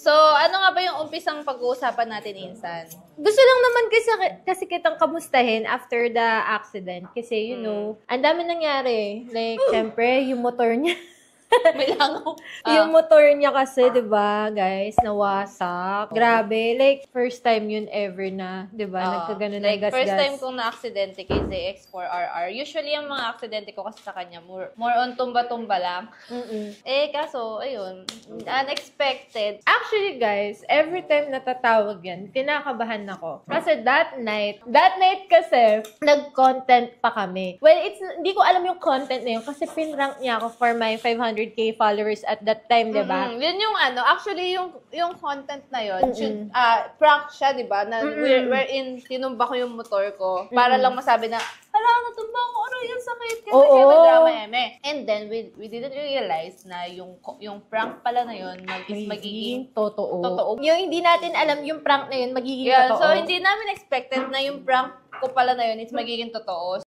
So, ano nga ba yung umpisang pag-uusapan natin, Insan? Gusto lang naman kasi kitang kamustahin after the accident. Kasi, you know, ang dami nangyari. Like, syempre, yung motor niya. May langaw. Yung motor niya kasi, di ba, guys, nawasak. Grabe. Like, first time yun ever na, di ba, nagkaganon ng gas-gas. First time kong na-aksidente kay ZX4RR. Usually, ang mga aksidente ko kasi sa kanya, more on tumba-tumba lang. Kaso, ayun, unexpected. Actually, guys, every time natatawag yan, kinakabahan ako. Kasi that night kasi, nag-content pa kami. Well, hindi ko alam yung content na yun kasi pinrank niya ako for my 500k followers at that time, di ba? Yun yung actually, yung content na yun, prank siya, di ba? Na wherein tinumba ko yung motor ko para lang masabi na, hala, natumba ko, ano yung sakit? Kasi kaya drama eme. And then, we didn't realize na yung prank pala na yun is magiging totoo. Yung hindi natin alam yung prank na yun, magiging So, totoo. hindi namin expected na yung prank ko pala na yun is magiging totoo.